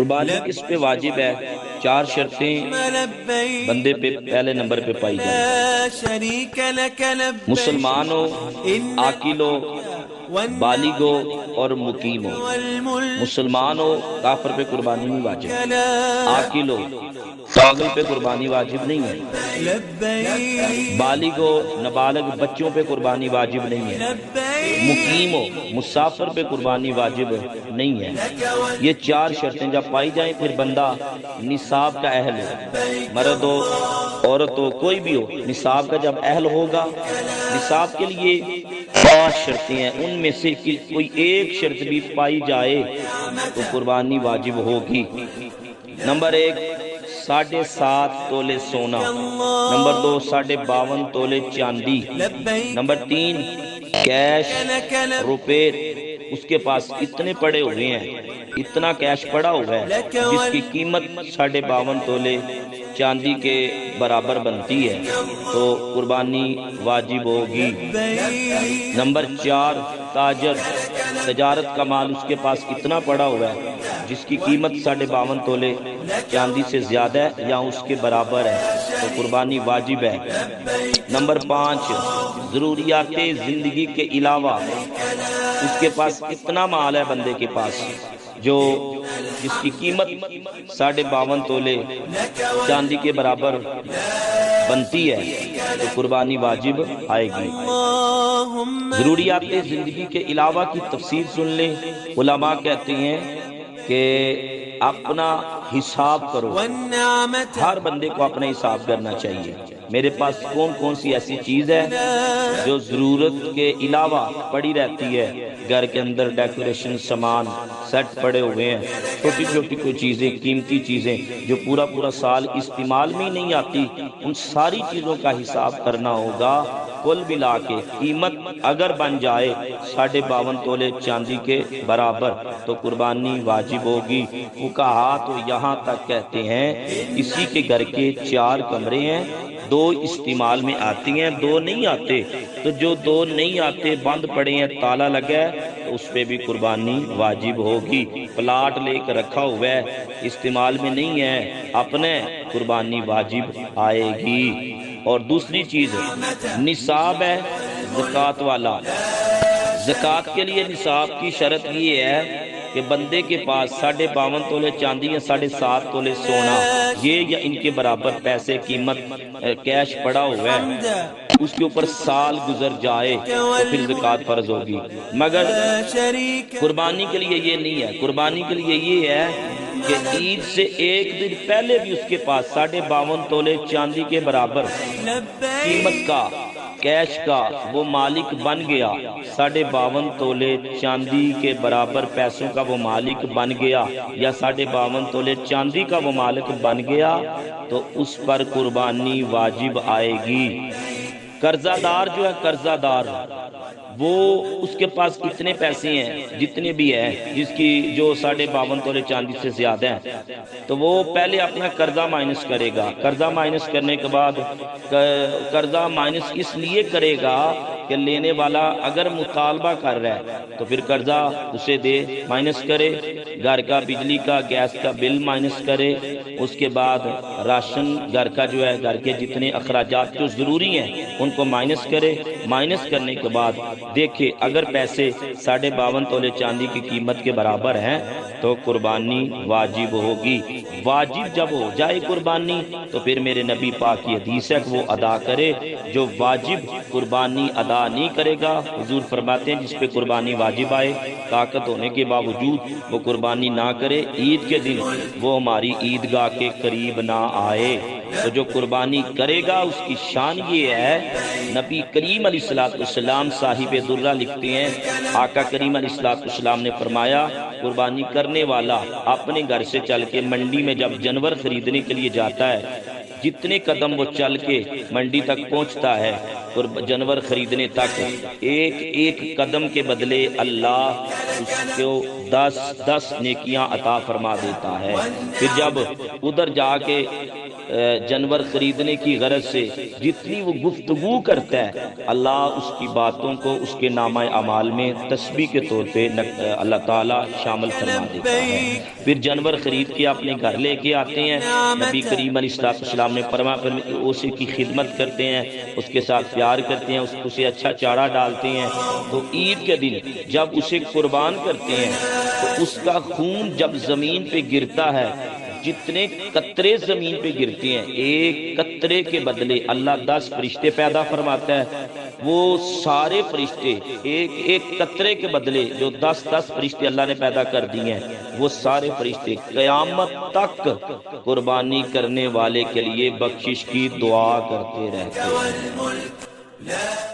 قربانی کس پہ واجب ہے؟ چار شرطیں بندے پہ پہلے نمبر پہ پائی جائیں: مسلمان ہو، عاقل ہو، بالغ ہو اور مقیم ہو۔ مسلمان ہو، کافر پہ قربانی نہیں واجب، عاقل ہو، پاگل پہ قربانی واجب نہیں ہے، بالغ ہو، نابالغ بچوں پہ قربانی واجب نہیں ہے، مقیم ہو، مسافر پہ قربانی واجب نہیں ہے۔ یہ چار شرطیں جب پائی جائیں پھر بندہ نصاب کا اہل ہو، مرد ہو، عورت ہو، کوئی بھی ہو، نصاب کا جب اہل ہوگا، نصاب کے لیے 5 شرطیں ہیں، ان میں سے کوئی ایک شرط بھی پائی جائے تو قربانی واجب ہوگی۔ نمبر 1، 7.5 تولے سونا۔ نمبر 2، 52 تولے چاندی۔ نمبر 3، کیش روپے، اس کے پاس اتنے پڑے ہوئے ہیں، اتنا کیش پڑا ہوا ہے جس کی قیمت 52.5 تولے چاندی کے برابر بنتی ہے تو قربانی واجب ہوگی۔ نمبر 4، تاجر، تجارت کا مال اس کے پاس اتنا پڑا ہوا ہے جس کی قیمت 52.5 تولے چاندی سے زیادہ ہے یا اس کے برابر ہے تو قربانی واجب ہے۔ نمبر 5، ضروریات زندگی کے علاوہ اس کے پاس اتنا مال ہے بندے کے پاس جس کی قیمت 52.5 تولے چاندی کے برابر بنتی ہے تو قربانی واجب آئے گی۔ ضروریات زندگی کے علاوہ کی تفسیر سن لیں۔ علماء کہتے ہیں کہ اپنا حساب کرو، ہر بندے کو اپنا حساب کرنا چاہیے، میرے پاس کون کون سی ایسی چیز ہے جو ضرورت کے علاوہ پڑی رہتی ہے، گھر کے اندر ڈیکوریشن سامان سیٹ پڑے ہوئے ہیں، چھوٹی چھوٹی کوئی چیزیں، قیمتی چیزیں جو پورا سال استعمال میں ہی نہیں آتی، ان ساری چیزوں کا حساب کرنا ہوگا۔ کل ملا کے قیمت اگر بن جائے 52.5 تولے چاندی کے برابر تو قربانی واجب ہوگی۔ فقہا تو یہاں تک کہتے ہیں کسی کے گھر کے 4 کمرے ہیں، 2 استعمال میں آتی ہیں، 2 نہیں آتے، تو جو 2 نہیں آتے بند پڑے ہیں، تالا لگا ہے تو اس پہ بھی قربانی واجب ہوگی۔ پلاٹ لے کر رکھا ہوا ہے، استعمال میں نہیں ہے، اپنے قربانی واجب آئے گی۔ اور دوسری چیز نصاب ہے زکوٰۃ والا۔ زکوٰۃ کے لیے نصاب کی شرط یہ ہے کہ بندے کے پاس 52.5 تولے چاندی یا 7.5 تولے سونا، یہ یا ان کے برابر پیسے قیمت کیش پڑا ہوا ہے، اس کے اوپر سال گزر جائے تو پھر زکوٰۃ فرض ہوگی۔ مگر قربانی کے لیے یہ نہیں ہے، قربانی کے لیے یہ ہے کہ عید سے 1 دن پہلے بھی اس کے پاس 52.5 تولے چاندی کے برابر قیمت کا، کیش کا وہ مالک بن گیا، 52.5 تولے چاندی کے برابر پیسوں کا وہ مالک بن گیا یا 52.5 تولے چاندی کا وہ مالک بن گیا تو اس پر قربانی واجب آئے گی۔ قرضہ دار جو ہے، قرضہ دار وہ اس کے پاس کتنے پیسے ہیں، جتنے بھی ہیں، جس کی جو 52.5 تولے چاندی سے زیادہ ہیں، تو وہ پہلے اپنا قرضہ مائنس کرے گا۔ قرضہ مائنس کرنے کے بعد قرضہ مائنس اس لیے کرے گا کہ لینے والا اگر مطالبہ کر رہا ہے تو پھر قرضہ اسے دے، مائنس کرے، گھر کا بجلی کا گیس کا بل مائنس کرے، اس کے بعد راشن گھر کا جو ہے، گھر کے جتنے اخراجات جو ضروری ہیں ان کو مائنس کرے، مائنس کرنے کے بعد دیکھے اگر پیسے 52.5 تولے چاندی کی قیمت کے برابر ہیں تو قربانی واجب ہوگی۔ واجب جب ہو جائے قربانی تو پھر میرے نبی پاک کی حدیث ہے کہ وہ ادا کرے، جو واجب قربانی ادا نہیں کرے گا، حضور فرماتے ہیں جس پہ قربانی واجب آئے طاقت ہونے کے باوجود وہ قربانی نہ کرے، عید کے دن وہ ہماری عیدگاہ کے قریب نہ آئے۔ تو جو قربانی کرے گا اس کی شان یہ ہے، نبی کریم علیہ السلام صاحب درہ لکھتے ہیں، آقا کریم علیہ السلام نے فرمایا قربانی کرنے والا اپنے گھر سے چل کے منڈی میں جب جانور خریدنے کے لیے جاتا ہے، جتنے قدم وہ چل کے منڈی تک پہنچتا ہے جانور خریدنے تک، ایک ایک قدم کے بدلے اللہ اس کو 10 نیکیاں عطا فرما دیتا ہے۔ پھر جب ادھر جا کے جانور خریدنے کی غرض سے جتنی وہ گفتگو کرتا ہے اللہ اس کی باتوں کو اس کے نامہ اعمال میں تسبیح کے طور پہ اللہ تعالیٰ شامل فرما دیتا ہے۔ پھر جانور خرید کے اپنے گھر لے کے آتے ہیں، نبی کریم علیہ السلام نے فرمایا اسے کی خدمت کرتے ہیں، اس کے ساتھ پیار کرتے ہیں، اسے اچھا چارہ ڈالتے ہیں۔ تو عید کے دن جب اسے قربان کرتے ہیں تو اس کا خون جب زمین پہ گرتا ہے، جتنے قطرے زمین پہ گرتے ہیں ایک قطرے کے بدلے اللہ 10 فرشتے پیدا فرماتا ہے۔ وہ سارے فرشتے ایک ایک قطرے کے بدلے جو 10 فرشتے اللہ نے پیدا کر دیے ہیں، وہ سارے فرشتے قیامت تک قربانی کرنے والے کے لیے بخشش کی دعا کرتے رہتے ہیں۔